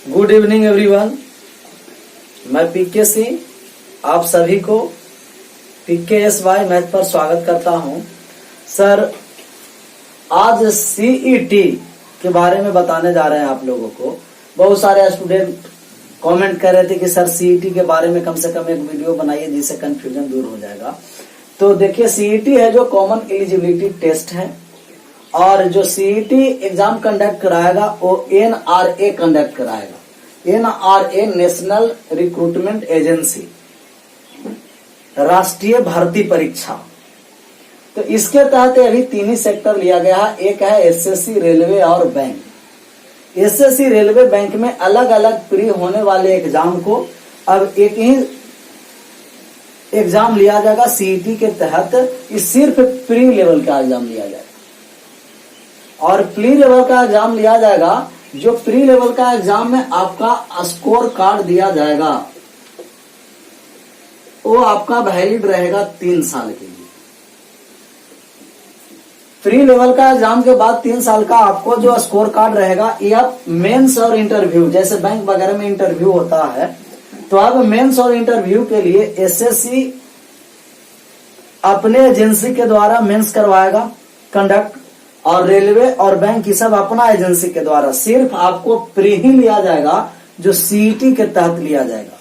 Good evening everyone. मैं पीके सिंह आप सभी को PKSY मैथ पर स्वागत करता हूं। सर आज CET के बारे में बताने जा रहे हैं आप लोगों को। बहुत सारे स्टूडेंट कमेंट कर रहे थे कि सर CET के बारे में कम से कम एक वीडियो बनाइए जिससे कंफ्यूजन दूर हो जाएगा। तो देखिए CET है जो कॉमन एलिजिबिलिटी टेस्ट है और जो CET एग्जाम कंडक्ट कराएगा वो NRA कंडक्ट कराएगा। NRA नेशनल रिक्रूटमेंट एजेंसी, राष्ट्रीय भर्ती परीक्षा। तो इसके तहत अभी 3 ही सेक्टर लिया गया है। एक है SSC, रेलवे और बैंक। SSC, रेलवे, बैंक में अलग अलग प्री होने वाले एग्जाम को अब एक ही एग्जाम लिया जाएगा CET के तहत। इस सिर्फ प्री लेवल का एग्जाम लिया जाएगा और प्री लेवल का एग्जाम लिया जाएगा। जो प्री लेवल का एग्जाम में आपका स्कोर कार्ड दिया जाएगा वो आपका वैलिड रहेगा 3 साल के लिए। प्री लेवल का एग्जाम के बाद 3 साल का आपको जो स्कोर कार्ड रहेगा, यह मेंस और इंटरव्यू, जैसे बैंक वगैरह में इंटरव्यू होता है, तो अब मेंस और इंटरव्यू के लिए SSC अपने एजेंसी के द्वारा मेंस करवाएगा कंडक्ट, और रेलवे और बैंक ये सब अपना एजेंसी के द्वारा। सिर्फ आपको प्री ही लिया जाएगा जो CET के तहत लिया जाएगा।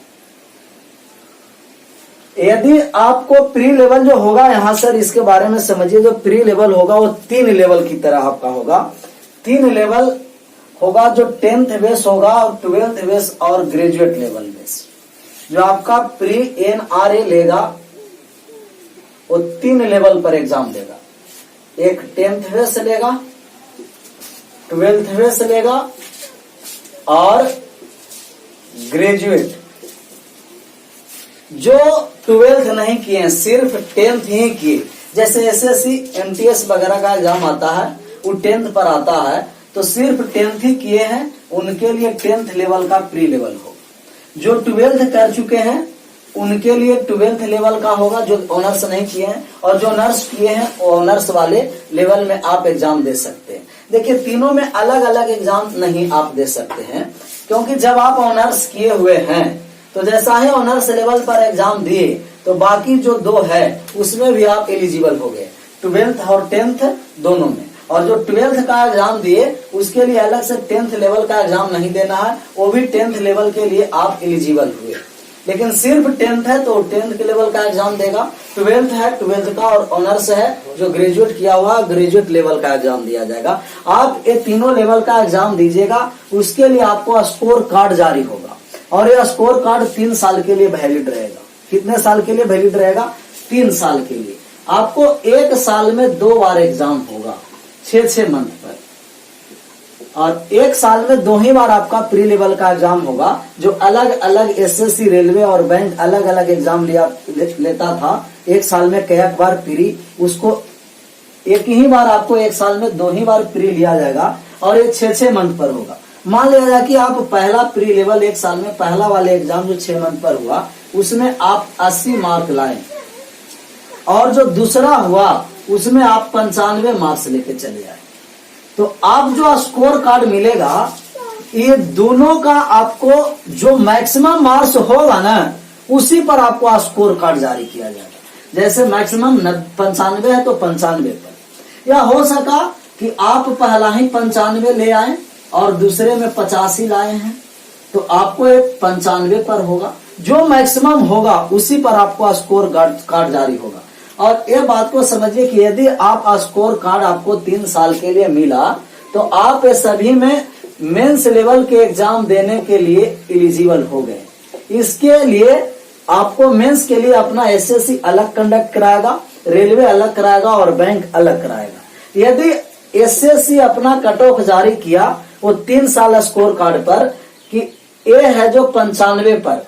यदि आपको प्री लेवल जो होगा, यहां सर इसके बारे में समझिए, जो प्री लेवल होगा वो 3 लेवल की तरह आपका होगा। 3 लेवल होगा, जो 10th बेस होगा और 12th बेस और ग्रेजुएट लेवल बेस। जो आपका प्री NRA लेगा वो 3 लेवल पर एग्जाम देगा। एक 10th बेस लेगा, 12th बेस लेगा और ग्रेजुएट। जो 12th नहीं किए हैं, सिर्फ 10th ही किए, जैसे SSC MTS वगैरह का एग्जाम आता है वो 10th पर आता है, तो सिर्फ 10th ही किए हैं उनके लिए 10th लेवल का प्री लेवल हो। जो 12th कर चुके हैं उनके लिए 12th लेवल का होगा, जो ऑनर्स नहीं किए हैं, और जो ऑनर्स किए हैं ऑनर्स वाले लेवल में आप एग्जाम दे सकते हैं। देखिए तीनों में अलग अलग एग्जाम नहीं आप दे सकते हैं, क्योंकि जब आप ऑनर्स किए हुए हैं तो जैसा ही ऑनर्स लेवल पर एग्जाम दिए तो बाकी जो 2 है उसमें भी आप एलिजिबल हो गए, 12th और 10th दोनों में। और जो 12th का एग्जाम दिए उसके लिए अलग से 10th लेवल का एग्जाम नहीं देना है, वो भी 10th लेवल के लिए आप एलिजिबल हुए। लेकिन सिर्फ 10th है तो 10th के लेवल का एग्जाम देगा, 12th है 12th का, और ऑनर्स है जो ग्रेजुएट किया हुआ ग्रेजुएट लेवल का एग्जाम दिया जाएगा। आप ये तीनों लेवल का एग्जाम दीजिएगा, उसके लिए आपको स्कोर कार्ड जारी होगा और यह स्कोर कार्ड 3 साल के लिए वैलिड रहेगा। कितने साल के लिए वैलिड रहेगा? 3 साल के लिए। आपको 1 साल में 2 बार एग्जाम होगा, 6 मंथ पर, और 1 साल में 2 ही बार आपका प्री लेवल का एग्जाम होगा। जो अलग अलग SSC, रेलवे और बैंक अलग अलग एग्जाम लेता था, 1 साल में कई बार प्री, उसको एक ही बार आपको 1 साल में 2 ही बार प्री लिया जाएगा और ये 6 मंथ पर होगा। मान लिया जाए कि आप पहला प्री लेवल 1 साल में पहला वाले एग्जाम जो 6 मंथ पर हुआ उसमें आप 80 मार्क लाए, और जो दूसरा हुआ उसमें आप 95 मार्क्स लेके चले आए, तो आप जो स्कोर कार्ड मिलेगा ये दोनों का आपको जो मैक्सिमम मार्क्स होगा ना उसी पर आपको स्कोर कार्ड जारी किया जाएगा। जैसे मैक्सिमम 95 है तो 95 पर, या हो सका कि आप पहला ही 95 ले आए और दूसरे में 85 लाए हैं, तो आपको एक 95 पर होगा। जो मैक्सिमम होगा उसी पर आपको स्कोर कार्ड जारी होगा। और ये बात को समझिए कि यदि आप स्कोर कार्ड आपको 3 साल के लिए मिला तो आप ये सभी में मेंस लेवल के एग्जाम देने के लिए एलिजिबल हो गए। इसके लिए आपको मेंस के लिए अपना SSC अलग कंडक्ट कराएगा, रेलवे अलग कराएगा और बैंक अलग कराएगा। यदि SSC अपना कट ऑफ जारी किया वो 3 साल स्कोर कार्ड पर कि ये है जो 95 पर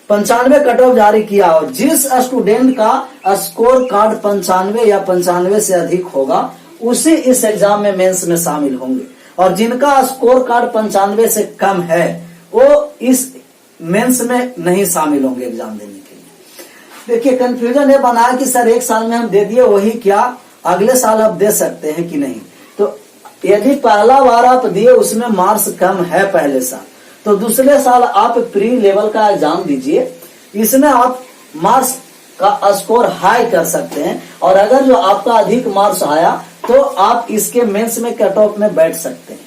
95 कट ऑफ जारी किया, और जिस स्टूडेंट का स्कोर कार्ड 95 या 95 से अधिक होगा उसी इस एग्जाम में मेंस में शामिल होंगे, और जिनका स्कोर कार्ड 95 से कम है वो इस मेंस में नहीं शामिल होंगे एग्जाम देने के लिए। देखिए कंफ्यूजन ये बना कि सर 1 साल में हम दे दिए वही क्या अगले साल आप दे सकते हैं कि नहीं। तो यदि पहला बार आप दिए उसमें मार्क्स कम है पहले साल, तो दूसरे साल आप प्री लेवल का एग्जाम दीजिए, इसमें आप मार्क्स का स्कोर हाई कर सकते हैं, और अगर जो आपका अधिक मार्क्स आया तो आप इसके मेंस में कट ऑफ में बैठ सकते हैं।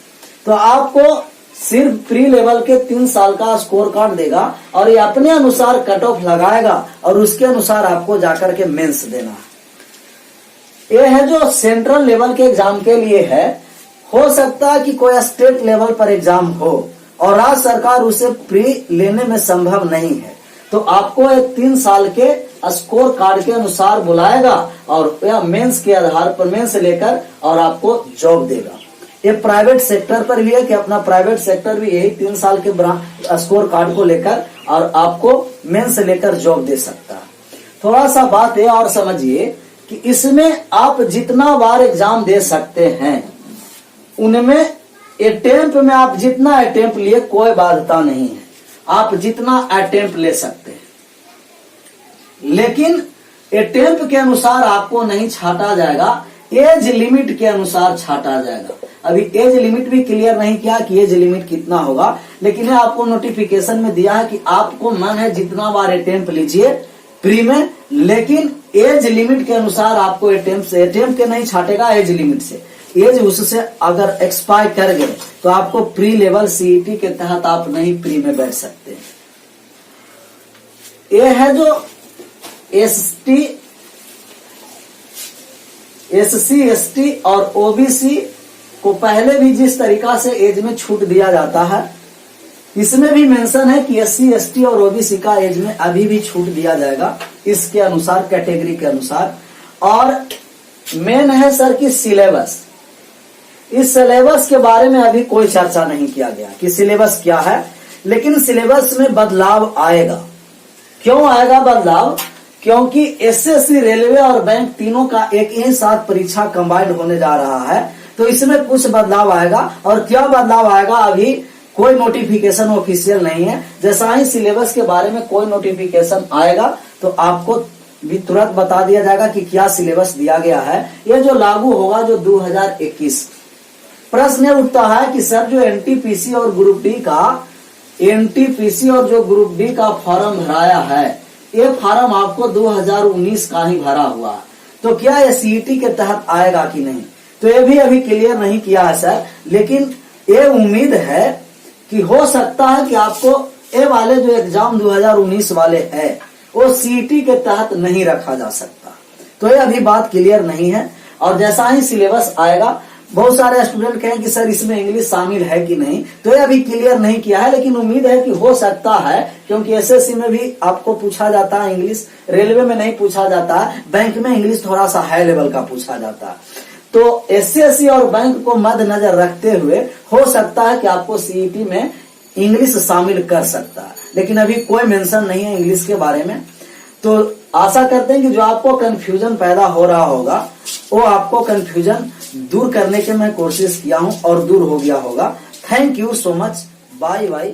तो आपको सिर्फ प्री लेवल के 3 साल का स्कोर कार्ड देगा और ये अपने अनुसार कट ऑफ लगाएगा और उसके अनुसार आपको जाकर के मेंस देना है। ये है जो सेंट्रल लेवल के एग्जाम के लिए है। हो सकता है कि कोई स्टेट लेवल पर एग्जाम हो और राज्य सरकार उसे प्री लेने में संभव नहीं है, तो आपको एक 3 साल के स्कोर कार्ड के अनुसार बुलाएगा और या मेंस के आधार पर मेंस लेकर और आपको जॉब देगा। ये प्राइवेट सेक्टर पर भी है कि अपना प्राइवेट सेक्टर भी यही 3 साल के स्कोर कार्ड को लेकर और आपको मेंस लेकर जॉब दे सकता है। थोड़ा सा बात है और समझिए कि इसमें आप जितना बार एग्जाम दे सकते हैं, उनमें अटेम्प्ट में आप जितना अटेम्प्ट लिए कोई बाध्यता नहीं है, आप जितना अटेम्प्ट ले सकते हैं, लेकिन अटेम्प्ट के अनुसार आपको नहीं छाटा जाएगा, एज लिमिट के अनुसार छाटा जाएगा। अभी एज लिमिट भी क्लियर नहीं किया कि एज लिमिट कितना होगा, लेकिन आपको नोटिफिकेशन में दिया है कि आपको मन है जितना बार अटेम्प्ट लीजिए प्री में, लेकिन एज लिमिट के अनुसार आपको अटेम्प्ट के नहीं छाटेगा, एज लिमिट से। एज उससे अगर एक्सपायर कर गए तो आपको प्री लेवल सीईटी के तहत आप नहीं प्री में बैठ सकते। ये है जो SC ST और OBC को पहले भी जिस तरीका से एज में छूट दिया जाता है, इसमें भी मेंशन है कि SC ST और OBC का एज में अभी भी छूट दिया जाएगा, इसके अनुसार कैटेगरी के अनुसार। और मेन है सर कि सिलेबस, इस सिलेबस के बारे में अभी कोई चर्चा नहीं किया गया कि सिलेबस क्या है, लेकिन सिलेबस में बदलाव आएगा। क्यों आएगा बदलाव? क्योंकि SSC, रेलवे और बैंक तीनों का एक ही साथ परीक्षा कंबाइंड होने जा रहा है, तो इसमें कुछ बदलाव आएगा। और क्या बदलाव आएगा अभी कोई नोटिफिकेशन ऑफिशियल नहीं है। जैसा ही सिलेबस के बारे में कोई नोटिफिकेशन आएगा तो आपको भी तुरंत बता दिया जाएगा कि क्या सिलेबस दिया गया है। यह जो लागू होगा जो 2021। प्रश्न उठता है कि सर जो NTPC और ग्रुप डी का फॉर्म भराया है, ये फॉर्म आपको 2019 का ही भरा हुआ, तो क्या ये सीईटी के तहत आएगा कि नहीं? तो ये भी अभी क्लियर नहीं किया है सर, लेकिन ये उम्मीद है कि हो सकता है कि आपको ये वाले जो एग्जाम 2019 वाले है वो सीईटी के तहत नहीं रखा जा सकता। तो ये अभी बात क्लियर नहीं है। और जैसा ही सिलेबस आएगा, बहुत सारे स्टूडेंट कहें कि सर इसमें इंग्लिश शामिल है कि नहीं, तो ये अभी क्लियर नहीं किया है, लेकिन उम्मीद है कि हो सकता है, क्योंकि SSC में भी आपको पूछा जाता है इंग्लिश, रेलवे में नहीं पूछा जाता है, बैंक में इंग्लिश थोड़ा सा हाई लेवल का पूछा जाता है। तो SSC और बैंक को मद्देनजर रखते हुए हो सकता है कि आपको सीईटी में इंग्लिश शामिल कर सकता है, लेकिन अभी कोई मेंशन नहीं है इंग्लिश के बारे में। तो आशा करते हैं कि जो आपको कंफ्यूजन पैदा हो रहा होगा वो आपको कंफ्यूजन दूर करने की मैं कोशिश किया हूं और दूर हो गया होगा। Thank you so much, bye bye.